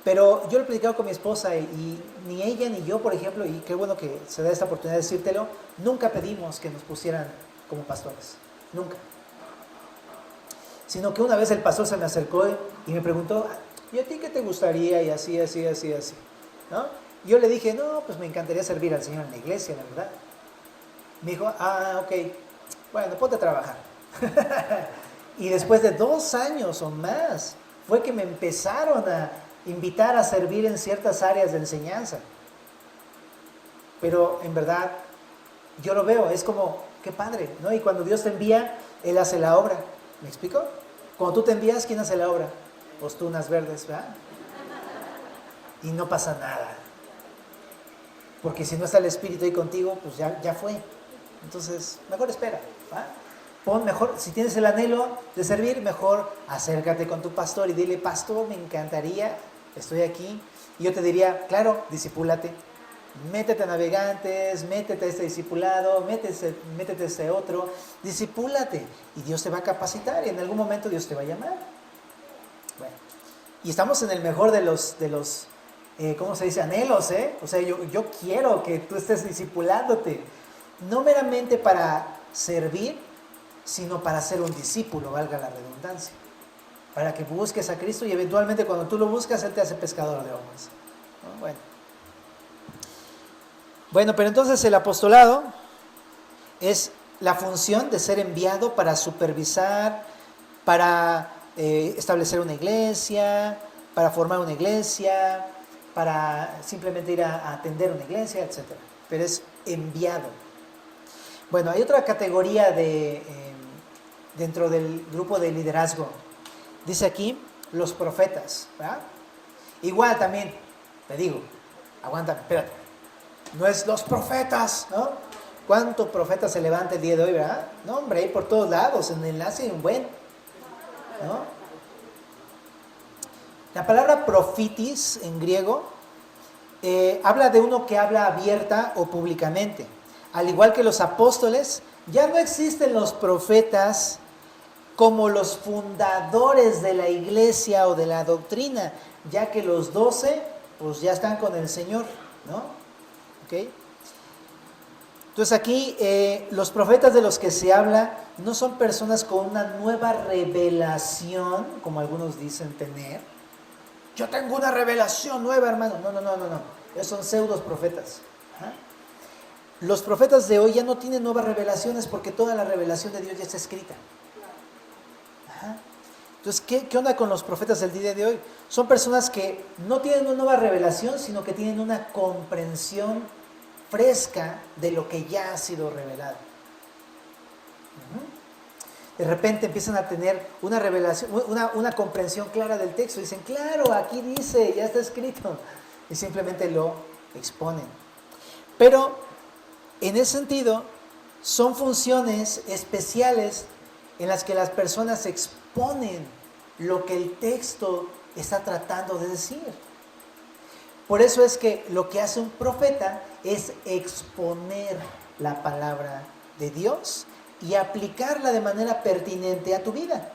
Pero yo lo he platicado con mi esposa y ni ella ni yo, por ejemplo, y qué bueno que se da esta oportunidad de decírtelo, nunca pedimos que nos pusieran como pastores, nunca. Sino que una vez el pastor se me acercó y me preguntó, ¿y a ti qué te gustaría? Y así, ¿no? Yo le dije, no, pues me encantaría servir al Señor en la iglesia, la verdad. Me dijo, ok, bueno, ponte a trabajar. Y después de 2 años o más, fue que me empezaron a invitar a servir en ciertas áreas de enseñanza. Pero en verdad, yo lo veo, es como, qué padre, ¿no? Y cuando Dios te envía, Él hace la obra. ¿Me explico? Cuando tú te envías, ¿quién hace la obra? Pues Tunas Verdes, ¿verdad? Y no pasa nada. Porque si no está el Espíritu ahí contigo, pues ya fue. Entonces, mejor espera, ¿va? Mejor, si tienes el anhelo de servir, mejor acércate con tu pastor y dile, pastor, me encantaría, estoy aquí. Y yo te diría, claro, discípulate. Métete a Navegantes, métete a este discipulado, métete a este otro, discípulate. Y Dios te va a capacitar y en algún momento Dios te va a llamar. Bueno, y estamos en el mejor de los ¿cómo se dice? Anhelos, ¿eh? O sea, yo quiero que tú estés discipulándote, no meramente para servir, sino para ser un discípulo, valga la redundancia, para que busques a Cristo y eventualmente cuando tú lo buscas, Él te hace pescador de hombres, ¿no? Bueno, pero entonces el apostolado es la función de ser enviado para supervisar, para establecer una iglesia, para formar una iglesia, para simplemente ir a atender una iglesia, etc. Pero es enviado. Bueno, hay otra categoría dentro del grupo de liderazgo. Dice aquí, los profetas, ¿verdad? Igual también, te digo, aguántame, espérate. No es los profetas, ¿no? ¿Cuánto profeta se levanta el día de hoy, verdad? No, hombre, hay por todos lados, en el enlace hay un buen, ¿no? La palabra profitis en griego habla de uno que habla abierta o públicamente. Al igual que los apóstoles, ya no existen los profetas como los fundadores de la iglesia o de la doctrina. ya que los 12 pues ya están con el Señor, ¿no? ¿Ok? Entonces aquí los profetas de los que se habla no son personas con una nueva revelación, como algunos dicen tener. Yo tengo una revelación nueva, hermano. No. Esos son pseudos profetas. ¿Ah? Los profetas de hoy ya no tienen nuevas revelaciones porque toda la revelación de Dios ya está escrita. Ajá. Entonces, ¿qué onda con los profetas del día de hoy? Son personas que no tienen una nueva revelación, sino que tienen una comprensión fresca de lo que ya ha sido revelado. De repente empiezan a tener una revelación, una comprensión clara del texto. Dicen, claro, aquí dice, ya está escrito. Y simplemente lo exponen. Pero, en ese sentido, son funciones especiales en las que las personas exponen lo que el texto está tratando de decir. Por eso es que lo que hace un profeta es exponer la palabra de Dios y aplicarla de manera pertinente a tu vida.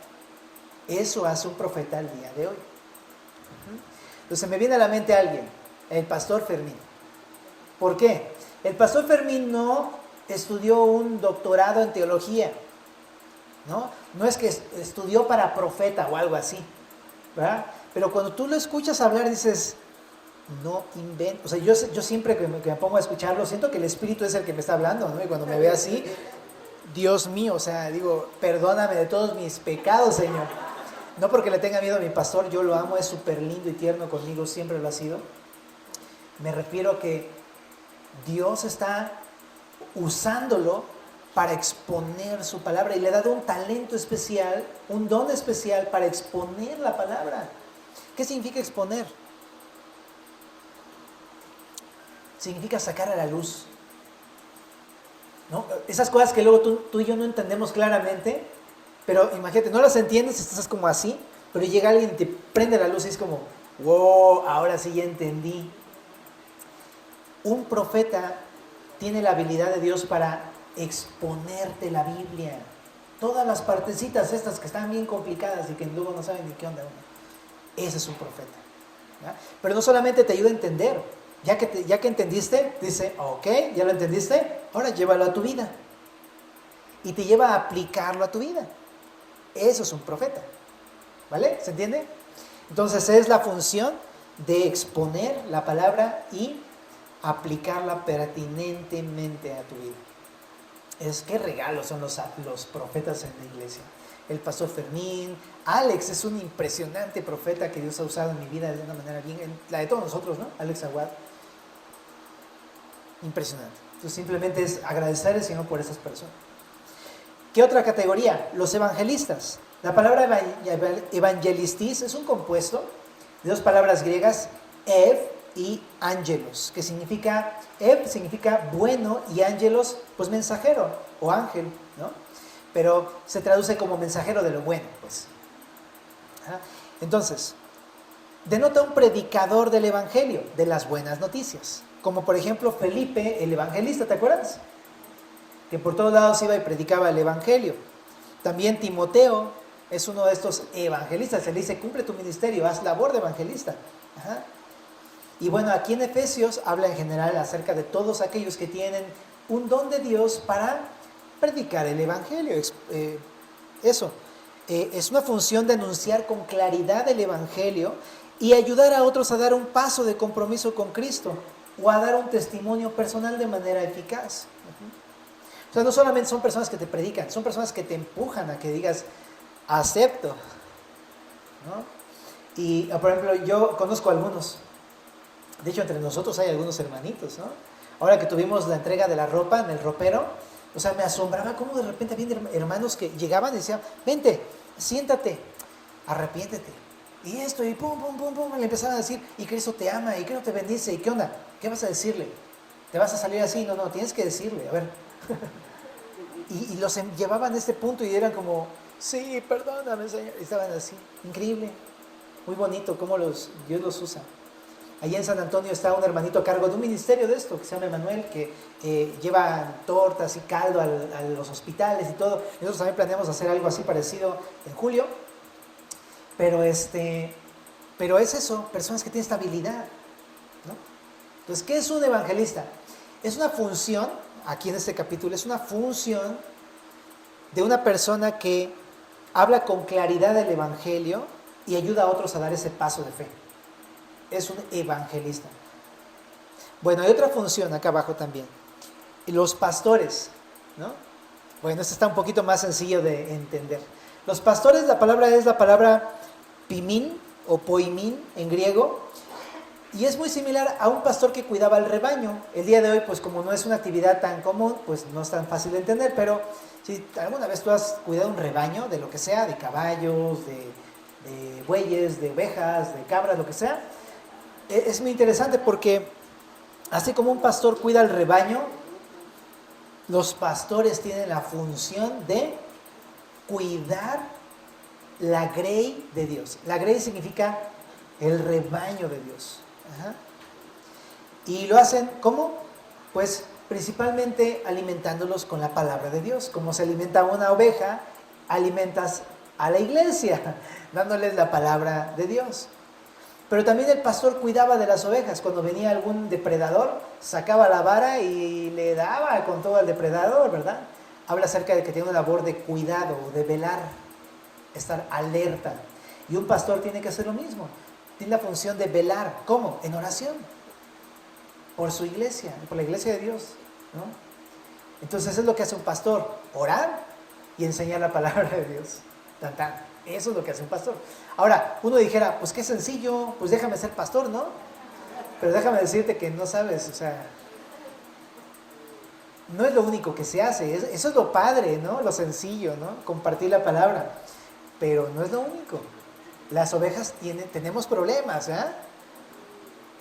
Eso hace un profeta al día de hoy. Entonces me viene a la mente alguien, el pastor Fermín. ¿Por qué? El pastor Fermín no estudió un doctorado en teología, ¿no? No es que estudió para profeta o algo así, ¿verdad? Pero cuando tú lo escuchas hablar dices, no invento. O sea, yo siempre que me pongo a escucharlo siento que el Espíritu es el que me está hablando, ¿no? Y cuando me ve así, Dios mío, o sea, digo, perdóname de todos mis pecados, Señor. No porque le tenga miedo a mi pastor, yo lo amo, es súper lindo y tierno conmigo, siempre lo ha sido. Me refiero a que Dios está usándolo para exponer su palabra y le ha dado un talento especial, un don especial para exponer la palabra. ¿Qué significa exponer? Significa sacar a la luz, ¿no? Esas cosas que luego tú y yo no entendemos claramente, pero imagínate, no las entiendes, estás como así, pero llega alguien y te prende la luz y es como, wow, ahora sí ya entendí. Un profeta tiene la habilidad de Dios para exponerte la Biblia. Todas las partecitas estas que están bien complicadas y que luego no saben ni qué onda. Ese es un profeta, ¿ya? Pero no solamente te ayuda a entender, ya que entendiste, dice, ok, ya lo entendiste, ahora llévalo a tu vida. Y te lleva a aplicarlo a tu vida. Eso es un profeta, ¿vale? ¿Se entiende? Entonces es la función de exponer la palabra y aplicarla pertinentemente a tu vida. Qué regalos son los profetas en la iglesia. El pastor Fermín, Alex es un impresionante profeta que Dios ha usado en mi vida de una manera bien, la de todos nosotros, ¿no? Alex Aguad. Impresionante. Entonces simplemente es agradecer al Señor por esas personas. ¿Qué otra categoría? Los evangelistas. La palabra evangelistis es un compuesto de dos palabras griegas, ev y angelos, que significa, ev significa bueno y angelos, pues mensajero o ángel, ¿no? Pero se traduce como mensajero de lo bueno, pues. Entonces, denota un predicador del evangelio, de las buenas noticias, como por ejemplo Felipe el evangelista, ¿te acuerdas? Que por todos lados iba y predicaba el evangelio. También Timoteo es uno de estos evangelistas, se le dice, cumple tu ministerio, haz labor de evangelista. Ajá. Y bueno, aquí en Efesios habla en general acerca de todos aquellos que tienen un don de Dios para predicar el evangelio. Es una función de anunciar con claridad el evangelio y ayudar a otros a dar un paso de compromiso con Cristo o a dar un testimonio personal de manera eficaz. O sea, no solamente son personas que te predican, son personas que te empujan a que digas, acepto, ¿no? Y, por ejemplo, yo conozco a algunos, de hecho, entre nosotros hay algunos hermanitos, ¿no? Ahora que tuvimos la entrega de la ropa en el ropero, o sea, me asombraba cómo de repente había hermanos que llegaban y decían, vente, siéntate, arrepiéntete. Y esto, y pum, pum, pum, pum, le empezaban a decir, y Cristo te ama, y Cristo te bendice, y qué onda, ¿qué vas a decirle? ¿Te vas a salir así? No, tienes que decirle, a ver. y los llevaban a este punto y eran como, sí, perdóname, Señor. Y estaban así, increíble, muy bonito cómo Dios los usa. Allá en San Antonio está un hermanito a cargo de un ministerio de esto, que se llama Emanuel, que lleva tortas y caldo a los hospitales y todo. Nosotros también planeamos hacer algo así parecido en julio. Pero Pero es eso, personas que tienen estabilidad, ¿no? Entonces, ¿qué es un evangelista? Es una función, aquí en este capítulo, es una función de una persona que habla con claridad del evangelio y ayuda a otros a dar ese paso de fe. Es un evangelista. Bueno, hay otra función acá abajo también. Los pastores, ¿no? Bueno, esto está un poquito más sencillo de entender. Los pastores, la palabra es la palabra pimín o poimín en griego, y es muy similar a un pastor que cuidaba el rebaño. El día de hoy, pues como no es una actividad tan común, pues no es tan fácil de entender, pero si alguna vez tú has cuidado un rebaño, de lo que sea, de caballos, de bueyes, de ovejas, de cabras, lo que sea, es muy interesante porque así como un pastor cuida el rebaño, los pastores tienen la función de cuidar la grey de Dios. La grey significa el rebaño de Dios. Ajá. Y lo hacen, ¿cómo? Pues principalmente alimentándolos con la palabra de Dios. Como se alimenta una oveja, alimentas a la iglesia, dándoles la palabra de Dios. Pero también el pastor cuidaba de las ovejas. Cuando venía algún depredador, sacaba la vara y le daba con todo al depredador, ¿verdad? Habla acerca de que tiene una labor de cuidado, de velar, estar alerta. Y un pastor tiene que hacer lo mismo. Tiene la función de velar. ¿Cómo? En oración. Por su iglesia, por la iglesia de Dios, ¿no? Entonces es lo que hace un pastor. Orar y enseñar la palabra de Dios. Tan, tan. Eso es lo que hace un pastor. Ahora, uno dijera, pues qué sencillo, pues déjame ser pastor, ¿no? Pero déjame decirte que no sabes, o sea, no es lo único que se hace, eso es lo padre, ¿no? Lo sencillo, ¿no? Compartir la palabra, pero no es lo único. Las ovejas tenemos problemas, ¿eh?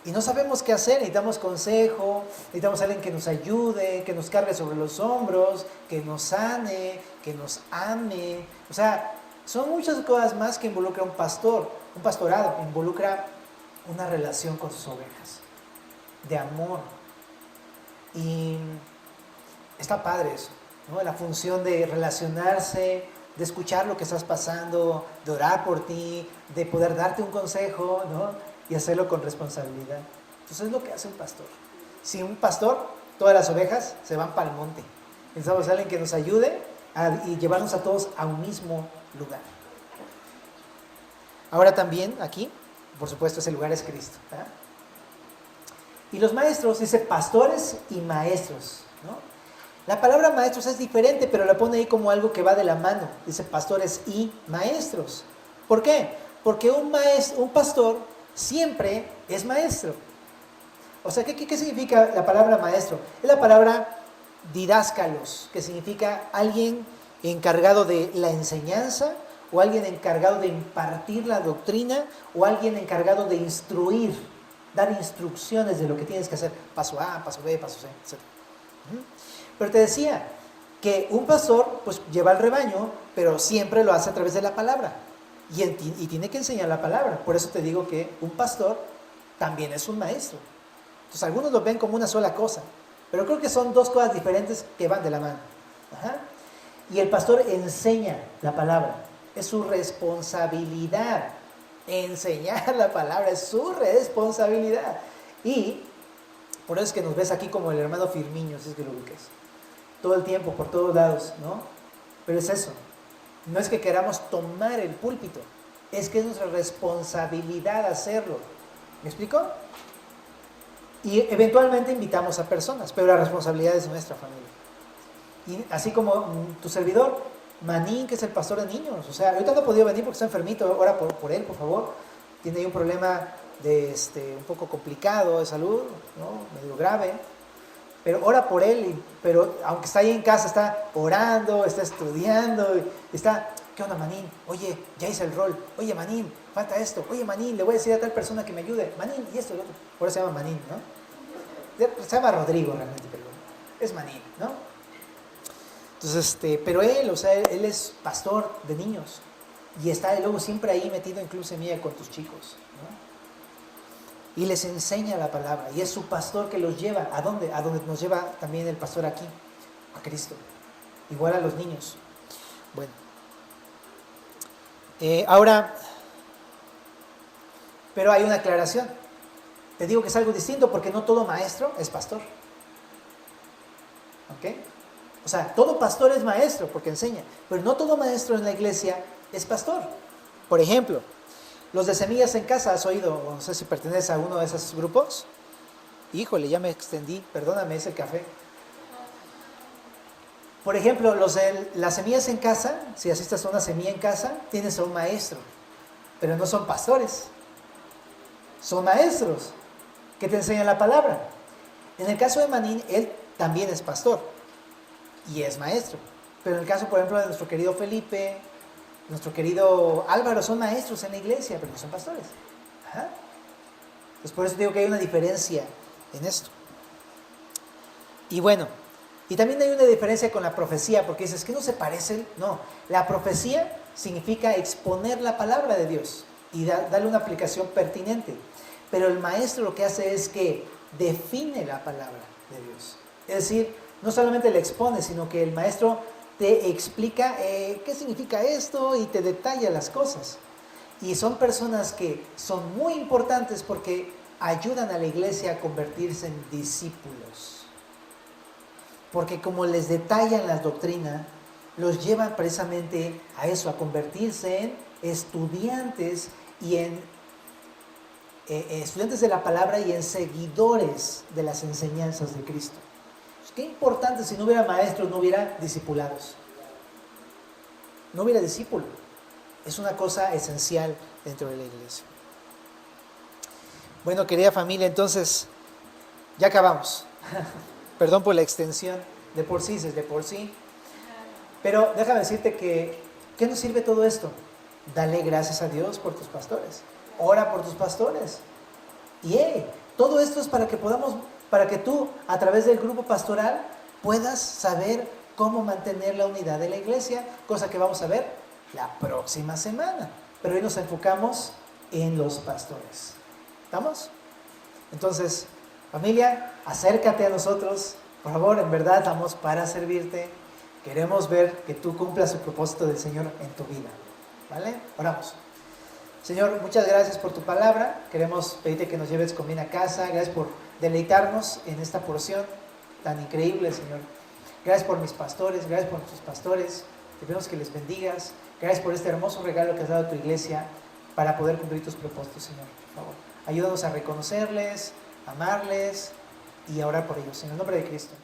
Y no sabemos qué hacer, necesitamos consejo, necesitamos a alguien que nos ayude, que nos cargue sobre los hombros, que nos sane, que nos ame. O sea, son muchas cosas más que involucra un pastor, un pastorado, involucra una relación con sus ovejas, de amor. Y está padre eso, ¿no? La función de relacionarse, de escuchar lo que estás pasando, de orar por ti, de poder darte un consejo, ¿no? Y hacerlo con responsabilidad. Entonces es lo que hace un pastor. Sin un pastor, todas las ovejas se van para el monte. Necesitamos a alguien que nos ayude y llevarnos a todos a un mismo lugar. Ahora también aquí, por supuesto, ese lugar es Cristo, ¿verdad? Y los maestros, dice pastores y maestros, ¿no? La palabra maestros es diferente, pero la pone ahí como algo que va de la mano. Dice pastores y maestros. ¿Por qué? Porque un pastor siempre es maestro. O sea, ¿qué significa la palabra maestro? Es la palabra didáscalos, que significa alguien encargado de la enseñanza, o alguien encargado de impartir la doctrina, o alguien encargado de instruir, dar instrucciones de lo que tienes que hacer, paso A, paso B, paso C, etc. Pero te decía que un pastor pues lleva el rebaño, pero siempre lo hace a través de la palabra, y tiene que enseñar la palabra. Por eso te digo que un pastor también es un maestro. Entonces algunos lo ven como una sola cosa, pero creo que son dos cosas diferentes que van de la mano. Ajá. Y el pastor enseña la palabra. Es su responsabilidad. Enseñar la palabra es su responsabilidad. Y por eso es que nos ves aquí como el hermano Firmiño, si es que lo ubicas. Todo el tiempo, por todos lados, ¿no? Pero es eso. No es que queramos tomar el púlpito, es que es nuestra responsabilidad hacerlo. ¿Me explico? Y eventualmente invitamos a personas, pero la responsabilidad es nuestra, familia. Y así como tu servidor, Manín, que es el pastor de niños. O sea, ahorita no ha podido venir porque está enfermito. Ora por él, por favor. Tiene ahí un problema un poco complicado de salud, ¿no? Medio grave. Pero ora por él. Pero aunque está ahí en casa, está orando, está estudiando. Está, ¿qué onda, Manín? Oye, ya hice el rol. Oye, Manín, falta esto. Oye, Manín, le voy a decir a tal persona que me ayude. Manín, y esto y lo otro. Por eso se llama Manín, ¿no? Se llama Rodrigo realmente, pero es Manín, ¿no? Entonces, pero él, o sea, él es pastor de niños y está luego siempre ahí metido en Club Semilla con tus chicos, ¿no? Y les enseña la palabra y es su pastor que los lleva, ¿a dónde? A donde nos lleva también el pastor aquí, a Cristo, igual a los niños. Bueno, ahora, Pero hay una aclaración. Te digo que es algo distinto porque no todo maestro es pastor. ¿Ok? O sea, todo pastor es maestro porque enseña, pero no todo maestro en la iglesia es pastor. Por ejemplo, los de Semillas en Casa, ¿has oído? No sé si perteneces a uno de esos grupos. Híjole, ya me extendí, perdóname, es el café. Por ejemplo, los de las Semillas en Casa, si asistes a una semilla en casa, tienes a un maestro, pero no son pastores, son maestros que te enseñan la palabra. En el caso de Manín, él también es pastor y es maestro, pero en el caso, por ejemplo, de nuestro querido Felipe, nuestro querido Álvaro, son maestros en la iglesia, pero no son pastores. Ajá. Pues por eso digo que hay una diferencia en esto. Y bueno, y también hay una diferencia con la profecía, porque dices, ¿que no se parecen? No, la profecía significa exponer la palabra de Dios y darle una aplicación pertinente. Pero el maestro lo que hace es que define la palabra de Dios. Es decir, no solamente le expone, sino que el maestro te explica qué significa esto y te detalla las cosas. Y son personas que son muy importantes porque ayudan a la iglesia a convertirse en discípulos. Porque como les detallan las doctrinas, los llevan precisamente a eso, a convertirse en estudiantes y en estudiantes de la palabra y en seguidores de las enseñanzas de Cristo. Pues qué importante, si no hubiera maestros, no hubiera discipulados. No hubiera discípulo. Es una cosa esencial dentro de la iglesia. Bueno, querida familia, entonces ya acabamos. Perdón por la extensión, de por sí es de por sí. Pero déjame decirte que, ¿qué nos sirve todo esto? Dale gracias a Dios por tus pastores. Ora por tus pastores. Y todo esto es para que tú, a través del grupo pastoral, puedas saber cómo mantener la unidad de la iglesia, cosa que vamos a ver la próxima semana. Pero hoy nos enfocamos en los pastores. ¿Estamos? Entonces, familia, acércate a nosotros, por favor, en verdad estamos para servirte. Queremos ver que tú cumplas el propósito del Señor en tu vida, ¿vale? Oramos. Señor, muchas gracias por tu palabra. Queremos pedirte que nos lleves con bien a casa. Gracias por deleitarnos en esta porción tan increíble, Señor. Gracias por mis pastores, gracias por nuestros pastores. Te pedimos que les bendigas. Gracias por este hermoso regalo que has dado a tu iglesia para poder cumplir tus propósitos, Señor. Por favor, ayúdanos a reconocerles, amarles y a orar por ellos. En el nombre de Cristo.